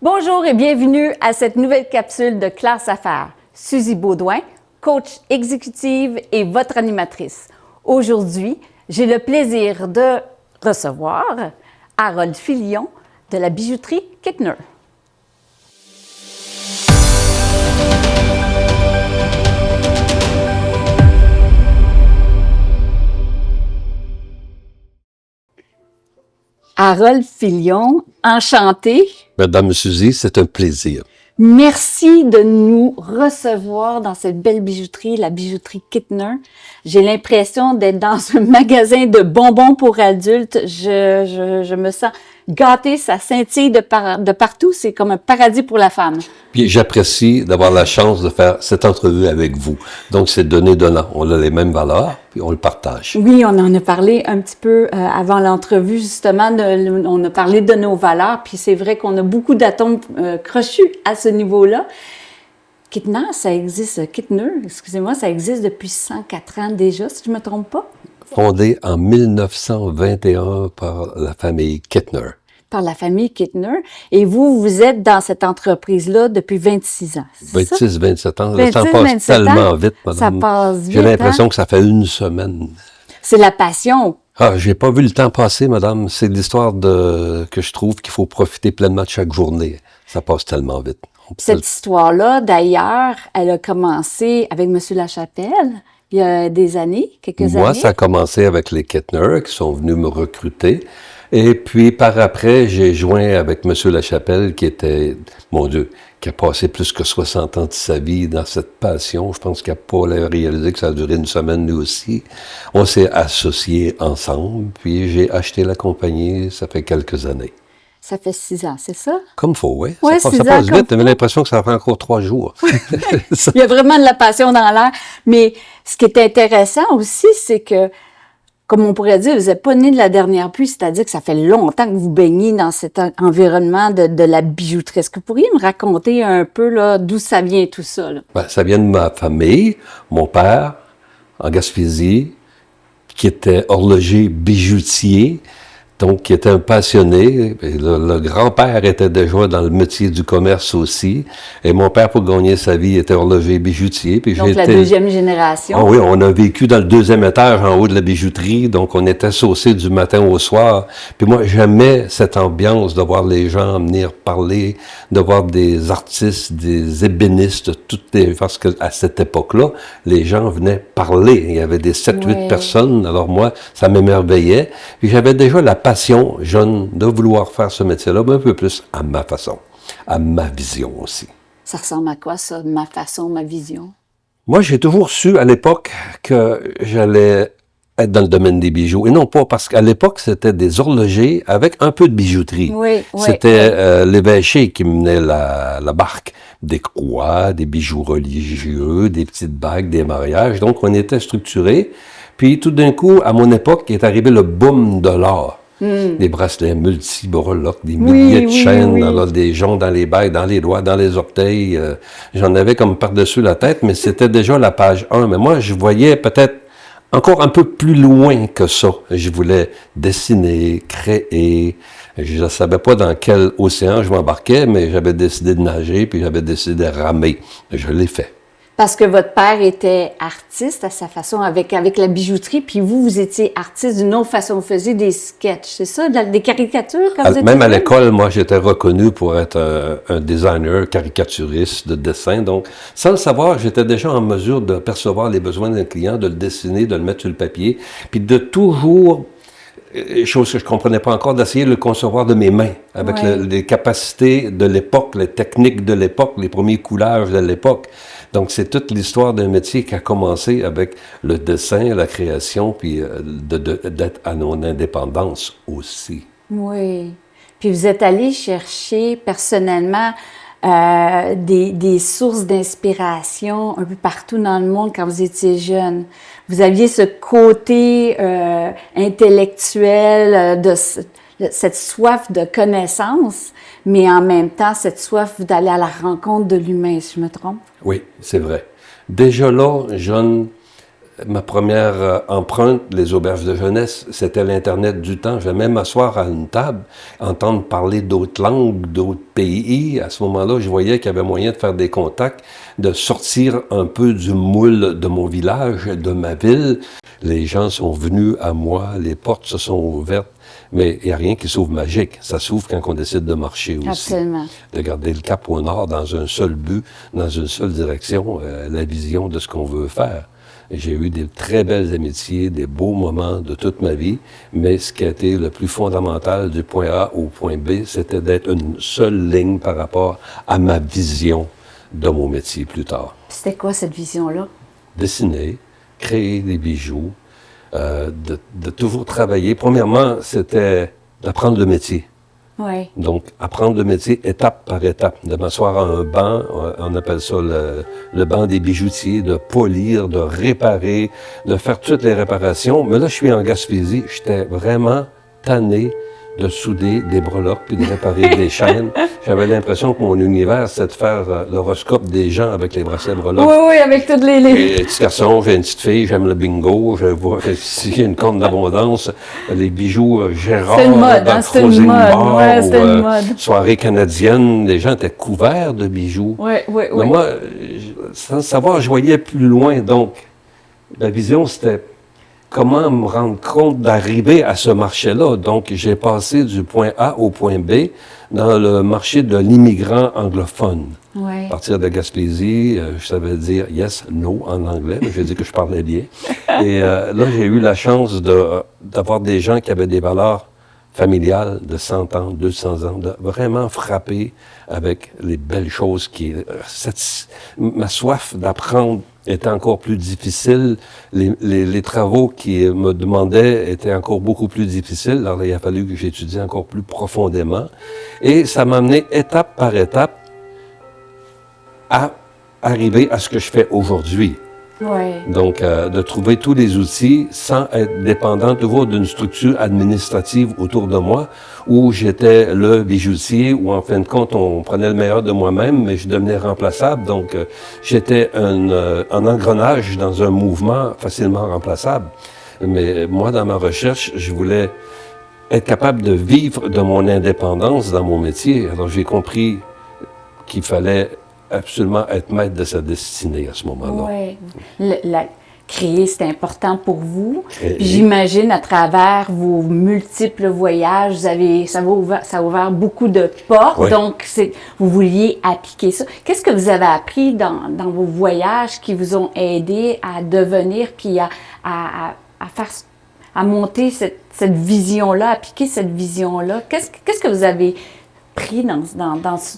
Bonjour et bienvenue à cette nouvelle capsule de Classe Affaires. Suzy Baudouin, coach exécutive et votre animatrice. Aujourd'hui, j'ai le plaisir de recevoir Harold Filion de la bijouterie Kittner. Harold Filion, enchanté. Madame Suzy, c'est un plaisir. Merci de nous recevoir dans cette belle bijouterie, la bijouterie Kittner. J'ai l'impression d'être dans un magasin de bonbons pour adultes. Je me sens gâtée, ça scintille de partout. C'est comme un paradis pour la femme. Puis j'apprécie d'avoir la chance de faire cette entrevue avec vous. Donc c'est donnant. On a les mêmes valeurs, puis on le partage. Oui, on en a parlé un petit peu avant l'entrevue, justement. On a parlé de nos valeurs, puis c'est vrai qu'on a beaucoup d'atomes crochus à ce niveau-là. Kittner, ça existe, Kittner, excusez-moi, ça existe depuis 104 ans déjà, si je ne me trompe pas. Fondé en 1921 par la famille Kittner. Par la famille Kittner. Et vous êtes dans cette entreprise-là depuis 26 ans. 26, 27 ans. 26, Ça passe tellement vite, madame. Ça passe vite. J'ai l'impression que ça fait une semaine. C'est la passion. Ah, j'ai pas vu le temps passer, madame. C'est l'histoire que je trouve qu'il faut profiter pleinement de chaque journée. Ça passe tellement vite. Cette histoire-là, d'ailleurs, elle a commencé avec M. Lachapelle. Il y a des années, quelques années. Moi, ça a commencé avec les Kittner qui sont venus me recruter. Et puis, par après, j'ai joint avec M. Lachapelle qui était, mon Dieu, qui a passé plus que 60 ans de sa vie dans cette passion. Je pense qu'il n'a pas réalisé que ça a duré une semaine, lui aussi. On s'est associés ensemble, puis j'ai acheté la compagnie, ça fait quelques années. Ça fait 6 ans, c'est ça? Comme faut, oui. Ouais, ça passe vite. J'avais l'impression que ça fait encore 3 jours. Il y a vraiment de la passion dans l'air. Mais ce qui est intéressant aussi, c'est que, comme on pourrait dire, vous n'êtes pas né de la dernière pluie, c'est-à-dire que ça fait longtemps que vous baignez dans cet environnement de la bijouterie. Est-ce que vous pourriez me raconter un peu là, d'où ça vient tout ça? Là? Ben, ça vient de ma famille. Mon père, en Gaspésie, qui était horloger bijoutier, donc qui était un passionné. Le grand-père était déjà dans le métier du commerce aussi. Et mon père, pour gagner sa vie, était horloger bijoutier. Puis donc la deuxième génération. Oh oui, on a vécu dans le 2e étage en haut de la bijouterie, donc on était saucés du matin au soir. Puis moi, j'aimais cette ambiance de voir les gens venir parler, de voir des artistes, des ébénistes, parce qu'à cette époque-là, les gens venaient parler. Il y avait des 7-8 personnes. Alors moi, ça m'émerveillait. Puis j'avais déjà la passion jeune de vouloir faire ce métier-là, mais un peu plus à ma façon, à ma vision aussi. Ça ressemble à quoi, ça, ma façon, ma vision? Moi, j'ai toujours su à l'époque que j'allais être dans le domaine des bijoux. Et non pas parce qu'à l'époque, c'était des horlogers avec un peu de bijouterie. C'était l'évêché qui menait la barque. Des croix, des bijoux religieux, des petites bagues, des mariages. Donc, on était structurés. Puis, tout d'un coup, à mon époque, est arrivé le boom de l'or. Des bracelets multi-breloques, des milliers de chaînes, alors des joncs dans les bagues, dans les doigts, dans les orteils. J'en avais comme par-dessus la tête, mais c'était déjà la page 1. Mais moi, je voyais peut-être encore un peu plus loin que ça. Je voulais dessiner, créer. Je ne savais pas dans quel océan je m'embarquais, mais j'avais décidé de nager, puis j'avais décidé de ramer. Je l'ai fait. Parce que votre père était artiste à sa façon avec la bijouterie, puis vous étiez artiste d'une autre façon. Vous faisiez des sketchs, c'est ça? Des caricatures quand vous étiez même à l'école, moi, j'étais reconnu pour être un designer, caricaturiste de dessin. Donc, sans le savoir, j'étais déjà en mesure de percevoir les besoins d'un client, de le dessiner, de le mettre sur le papier, puis de toujours, chose que je comprenais pas encore, d'essayer de le concevoir de mes mains, avec les capacités de l'époque, les techniques de l'époque, les premiers coulages de l'époque. Donc, c'est toute l'histoire d'un métier qui a commencé avec le dessin, la création, puis d'être à mon indépendance aussi. Oui. Puis vous êtes allé chercher personnellement des sources d'inspiration un peu partout dans le monde quand vous étiez jeune. Vous aviez ce côté intellectuel cette soif de connaissance, mais en même temps, cette soif d'aller à la rencontre de l'humain, si je me trompe. Oui, c'est vrai. Déjà là, jeune, ma première empreinte, les auberges de jeunesse, c'était l'Internet du temps. J'aimais m'asseoir à une table, entendre parler d'autres langues, d'autres pays. À ce moment-là, je voyais qu'il y avait moyen de faire des contacts, de sortir un peu du moule de mon village, de ma ville. Les gens sont venus à moi, les portes se sont ouvertes, mais il n'y a rien qui s'ouvre magique. Ça s'ouvre quand on décide de marcher aussi. Absolument. De garder le cap au nord dans un seul but, dans une seule direction, la vision de ce qu'on veut faire. J'ai eu des très belles amitiés, des beaux moments de toute ma vie, mais ce qui a été le plus fondamental du point A au point B, c'était d'être une seule ligne par rapport à ma vision de mon métier plus tard. C'était quoi cette vision-là? Dessiner, créer des bijoux, de toujours travailler. Premièrement, c'était d'apprendre le métier. Oui. Donc, apprendre le métier étape par étape, de m'asseoir à un banc, on appelle ça le banc des bijoutiers, de polir, de réparer, de faire toutes les réparations. Mais là, je suis en Gaspésie, j'étais vraiment tanné de souder des breloques puis de réparer des chaînes. J'avais l'impression que mon univers, c'était de faire l'horoscope des gens avec les bracelets breloques. Oui, oui, avec toutes les... J'ai un petit garçon, j'ai une petite fille, j'aime le bingo, je vois s'il y a une corne d'abondance, les bijoux Gérard, c'est une mode, hein, c'est une mode. Ouais, c'est une mode. Soirée canadienne, les gens étaient couverts de bijoux. Oui, oui, oui. Mais moi, sans savoir, je voyais plus loin. Donc, la vision, c'était comment me rendre compte d'arriver à ce marché-là. Donc, j'ai passé du point A au point B dans le marché de l'immigrant anglophone. Ouais. À partir de Gaspésie, je savais dire yes, no en anglais, mais j'ai dit que je parlais bien. Et là, j'ai eu la chance d'avoir des gens qui avaient des valeurs familiales de 100 ans, 200 ans, de vraiment frapper avec les belles choses ma soif d'apprendre était encore plus difficile. Les travaux qui me demandaient étaient encore beaucoup plus difficiles. Alors, il a fallu que j'étudie encore plus profondément. Et ça m'a amené étape par étape à arriver à ce que je fais aujourd'hui. Ouais. Donc, de trouver tous les outils sans être dépendant toujours d'une structure administrative autour de moi où j'étais le bijoutier, où en fin de compte, on prenait le meilleur de moi-même, mais je devenais remplaçable. Donc, j'étais un engrenage dans un mouvement facilement remplaçable. Mais moi, dans ma recherche, je voulais être capable de vivre de mon indépendance dans mon métier. Alors, j'ai compris qu'il fallait absolument être maître de sa destinée à ce moment-là. Oui. Créer, c'est important pour vous. Puis j'imagine, à travers vos multiples voyages, ça a ouvert beaucoup de portes. Oui. Donc, vous vouliez appliquer ça. Qu'est-ce que vous avez appris dans vos voyages qui vous ont aidé à devenir, puis à monter cette vision-là, appliquer cette vision-là? Qu'est-ce que vous avez pris dans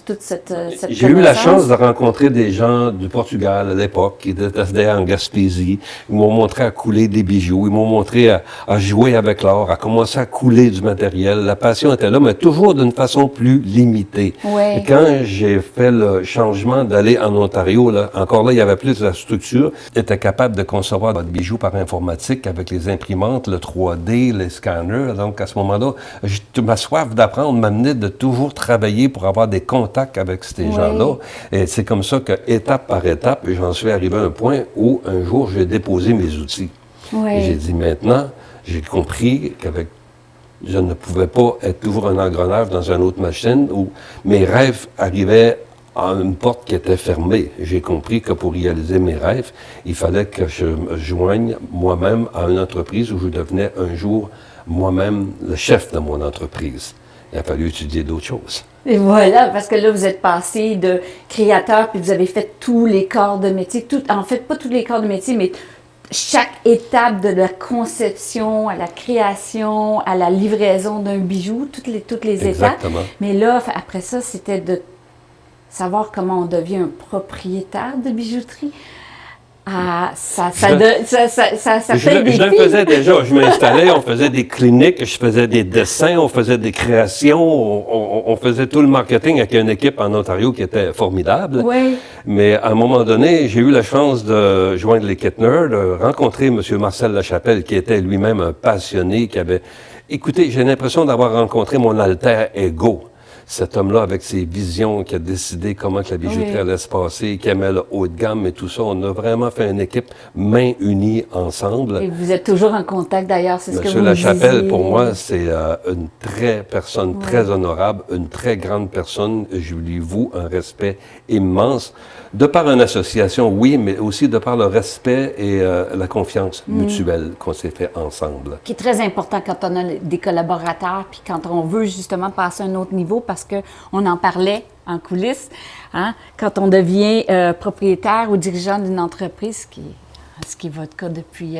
toute cette J'ai eu la chance de rencontrer des gens du Portugal à l'époque qui étaient en Gaspésie. Ils m'ont montré à couler des bijoux, ils m'ont montré à jouer avec l'or, à commencer à couler du matériel. La passion était là, mais toujours d'une façon plus limitée. Ouais. Et quand j'ai fait le changement d'aller en Ontario, là, encore là, il y avait plus de la structure. J'étais capable de concevoir des bijoux par informatique avec les imprimantes, le 3D, les scanners. Donc, à ce moment-là, ma soif d'apprendre m'amenait de toujours travailler pour avoir des contacts avec ces gens-là. Et c'est comme ça que, étape par étape, j'en suis arrivé à un point où, un jour, j'ai déposé mes outils. Et j'ai dit, maintenant, j'ai compris qu'avec je ne pouvais pas être toujours un engrenage dans une autre machine où mes rêves arrivaient à une porte qui était fermée. J'ai compris que pour réaliser mes rêves, il fallait que je me joigne moi-même à une entreprise où je devenais un jour moi-même le chef de mon entreprise. Il a fallu étudier d'autres choses. Et voilà, parce que là, vous êtes passé de créateur, puis vous avez fait tous les corps de métier. En fait, pas tous les corps de métier, mais chaque étape de la conception, à la création, à la livraison d'un bijou, toutes les Exactement. étapes. Mais là, après ça, c'était de savoir comment on devient un propriétaire de bijouterie. Ah, ça fait des Je le faisais déjà. Je m'installais, on faisait des cliniques, je faisais des dessins, on faisait des créations, on faisait tout le marketing avec une équipe en Ontario qui était formidable. Oui. Mais à un moment donné, j'ai eu la chance de joindre les Kettner, de rencontrer M. Marcel Lachapelle, qui était lui-même un passionné, qui avait... Écoutez, j'ai l'impression d'avoir rencontré mon alter ego. cet homme-là, avec ses visions, qui a décidé comment que la bijouterie allait se passer, qui aimait le haut de gamme et tout ça, on a vraiment fait une équipe main unie ensemble. Et vous êtes toujours en contact d'ailleurs, c'est ce que vous Monsieur Lachapelle, disiez. pour moi, c'est une personne très honorable, une très grande personne. Je lui voue un respect immense. De par une association, oui, mais aussi de par le respect et la confiance mutuelle qu'on s'est fait ensemble. Qui est très important quand on a des collaborateurs, puis quand on veut justement passer à un autre niveau, parce qu'on en parlait en coulisses, hein, quand on devient propriétaire ou dirigeant d'une entreprise, ce qui est votre cas depuis,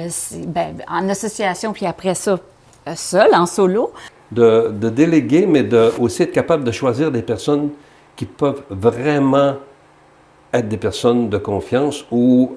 en association, puis après ça, seul, en solo. De déléguer, mais aussi être capable de choisir des personnes qui peuvent vraiment être des personnes de confiance où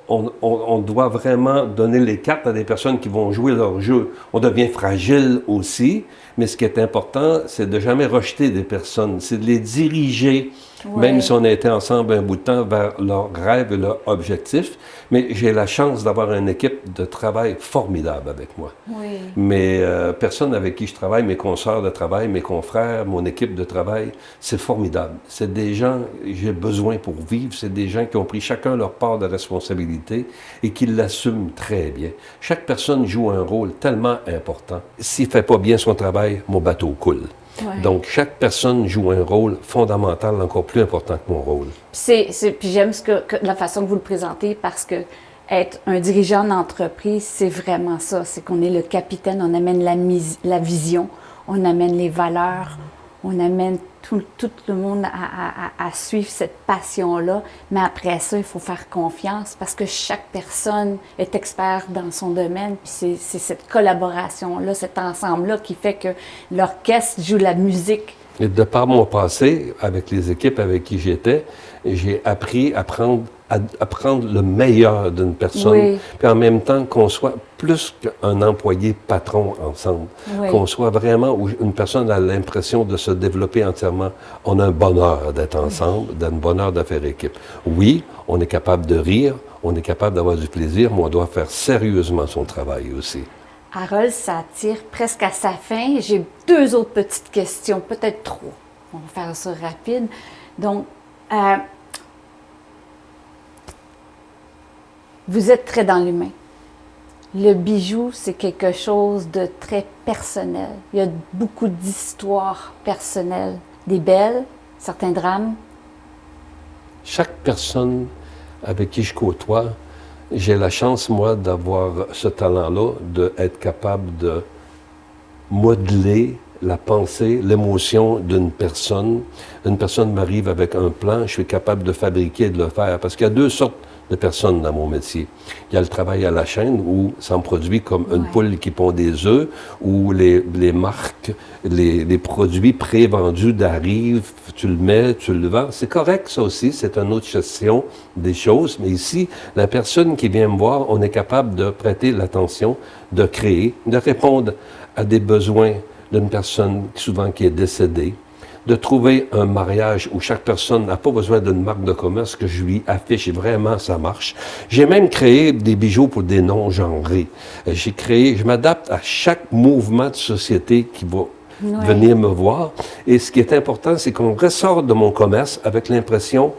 on doit vraiment donner les cartes à des personnes qui vont jouer leur jeu. On devient fragile aussi, mais ce qui est important, c'est de jamais rejeter des personnes, c'est de les diriger, même si on a été ensemble un bout de temps, vers leurs rêves et leurs objectifs. Mais j'ai la chance d'avoir une équipe de travail formidable avec moi. Oui. Mais personne avec qui je travaille, mes consoeurs de travail, mes confrères, mon équipe de travail, c'est formidable. C'est des gens que j'ai besoin pour vivre, c'est des gens qui ont pris chacun leur part de responsabilité et qui l'assument très bien. Chaque personne joue un rôle tellement important. S'il ne fait pas bien son travail, mon bateau coule. Ouais. Donc, chaque personne joue un rôle fondamental, encore plus important que mon rôle. Puis j'aime la façon que vous le présentez, parce que être un dirigeant d'entreprise, c'est vraiment ça. C'est qu'on est le capitaine, on amène la vision, on amène les valeurs, on amène tout le monde à suivre cette passion-là. Mais après ça, il faut faire confiance, parce que chaque personne est expert dans son domaine. Puis c'est cette collaboration-là, cet ensemble-là qui fait que l'orchestre joue la musique. Et de par mon passé, avec les équipes avec qui j'étais, j'ai appris à prendre le meilleur d'une personne, puis en même temps qu'on soit plus qu'un employé patron ensemble, qu'on soit vraiment où une personne a l'impression de se développer entièrement. On a un bonheur d'être ensemble, un bonheur de faire équipe. Oui, on est capable de rire, on est capable d'avoir du plaisir, mais on doit faire sérieusement son travail aussi. Harold, ça tire presque à sa fin. J'ai 2 autres petites questions, peut-être 3. On va faire ça rapide. Donc, vous êtes très dans l'humain. Le bijou, c'est quelque chose de très personnel. Il y a beaucoup d'histoires personnelles, des belles, certains drames. Chaque personne avec qui je côtoie, j'ai la chance, moi, d'avoir ce talent-là, d'être capable de modeler la pensée, l'émotion d'une personne. Une personne m'arrive avec un plan, je suis capable de fabriquer et de le faire. Parce qu'il y a 2 sortes de personnes dans mon métier. Il y a le travail à la chaîne où ça me produit comme une poule qui pond des œufs, où les marques, les produits pré-vendus arrivent, tu le mets, tu le vends. C'est correct, ça aussi, c'est une autre gestion des choses. Mais ici, la personne qui vient me voir, on est capable de prêter l'attention, de créer, de répondre à des besoins d'une personne souvent qui est décédée, de trouver un mariage où chaque personne n'a pas besoin d'une marque de commerce que je lui affiche et vraiment ça marche. J'ai même créé des bijoux pour des non-genrés. Je m'adapte à chaque mouvement de société qui va venir me voir. Et ce qui est important, c'est qu'on ressort de mon commerce avec l'impression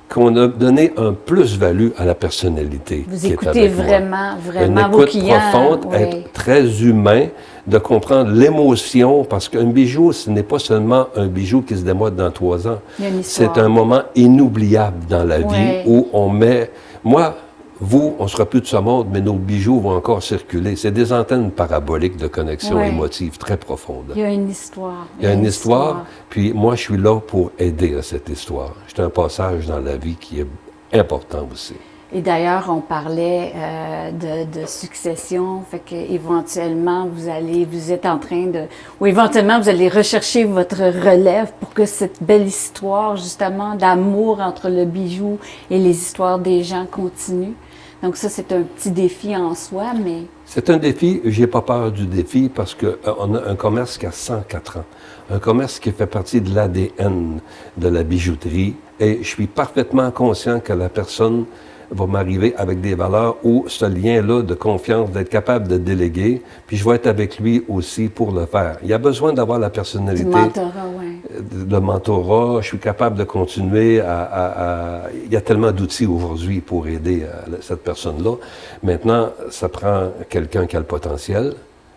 qu'on a donné un plus-value à la personnalité. Vous écoutez vraiment vos clients. Une écoute profonde, être très humain, de comprendre l'émotion, parce qu'un bijou, ce n'est pas seulement un bijou qui se démode dans 3 ans. C'est un moment inoubliable dans la vie où on met... Moi, vous, on ne sera plus de ce monde, mais nos bijoux vont encore circuler. C'est des antennes paraboliques de connexion émotive très profondes. Il y a une histoire. Il y a une histoire, puis moi, je suis là pour aider à cette histoire. C'est un passage dans la vie qui est important aussi. Et d'ailleurs, on parlait de succession, fait qu'éventuellement, vous êtes en train de... Ou éventuellement, vous allez rechercher votre relève pour que cette belle histoire, justement, d'amour entre le bijou et les histoires des gens continue. Donc ça, c'est un petit défi en soi, mais... C'est un défi, j'ai pas peur du défi parce qu'on a un commerce qui a 104 ans. Un commerce qui fait partie de l'ADN de la bijouterie et je suis parfaitement conscient que la personne va m'arriver avec des valeurs où ce lien-là de confiance, d'être capable de déléguer, puis je vais être avec lui aussi pour le faire. Il y a besoin d'avoir la personnalité. Du mentorat, oui. Le mentorat, je suis capable de continuer Il y a tellement d'outils aujourd'hui pour aider cette personne-là. Maintenant, ça prend quelqu'un qui a le potentiel,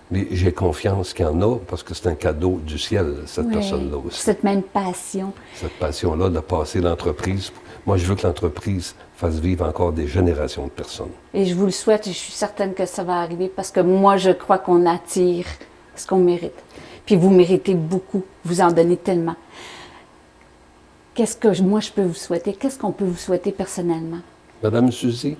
mais j'ai confiance qu'il y en a parce que c'est un cadeau du ciel, cette personne-là aussi. Cette même passion. Cette passion-là de passer l'entreprise. Moi, je veux que l'entreprise fasse vivre encore des générations de personnes. Et je vous le souhaite et je suis certaine que ça va arriver parce que moi, je crois qu'on attire ce qu'on mérite. Puis vous méritez beaucoup. Vous en donnez tellement. Qu'est-ce que moi, je peux vous souhaiter? Qu'est-ce qu'on peut vous souhaiter personnellement? Madame Suzy,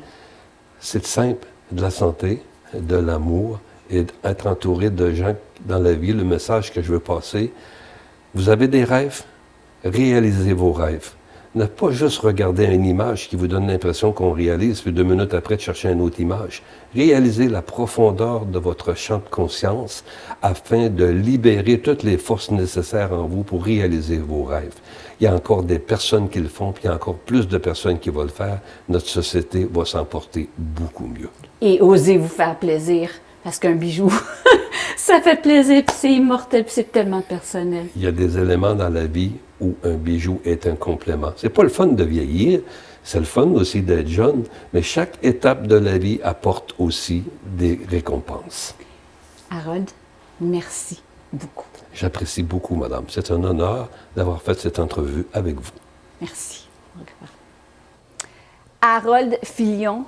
c'est simple. De la santé, de l'amour et d'être entouré de gens dans la vie. Le message que je veux passer, vous avez des rêves? Réalisez vos rêves. Ne pas juste regarder une image qui vous donne l'impression qu'on réalise, puis 2 minutes après de chercher une autre image. Réalisez la profondeur de votre champ de conscience afin de libérer toutes les forces nécessaires en vous pour réaliser vos rêves. Il y a encore des personnes qui le font, puis il y a encore plus de personnes qui vont le faire. Notre société va s'en porter beaucoup mieux. Et osez vous faire plaisir, parce qu'un bijou, ça fait plaisir, puis c'est immortel, puis c'est tellement personnel. Il y a des éléments dans la vie où un bijou est un complément. C'est pas le fun de vieillir, c'est le fun aussi d'être jeune, mais chaque étape de la vie apporte aussi des récompenses. Harold, merci beaucoup. J'apprécie beaucoup, madame. C'est un honneur d'avoir fait cette entrevue avec vous. Merci. Harold Filion,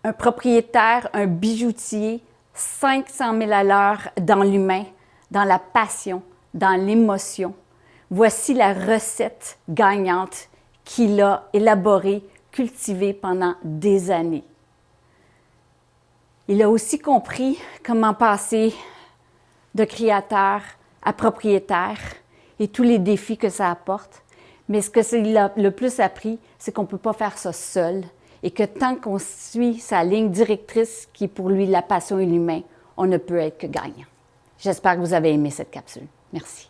un propriétaire, un bijoutier, 500 000 à l'heure dans l'humain, dans la passion, dans l'émotion. Voici la recette gagnante qu'il a élaborée, cultivée pendant des années. Il a aussi compris comment passer de créateur à propriétaire et tous les défis que ça apporte. Mais ce qu'il a le plus appris, c'est qu'on ne peut pas faire ça seul et que tant qu'on suit sa ligne directrice qui est pour lui la passion et l'humain, on ne peut être que gagnant. J'espère que vous avez aimé cette capsule. Merci.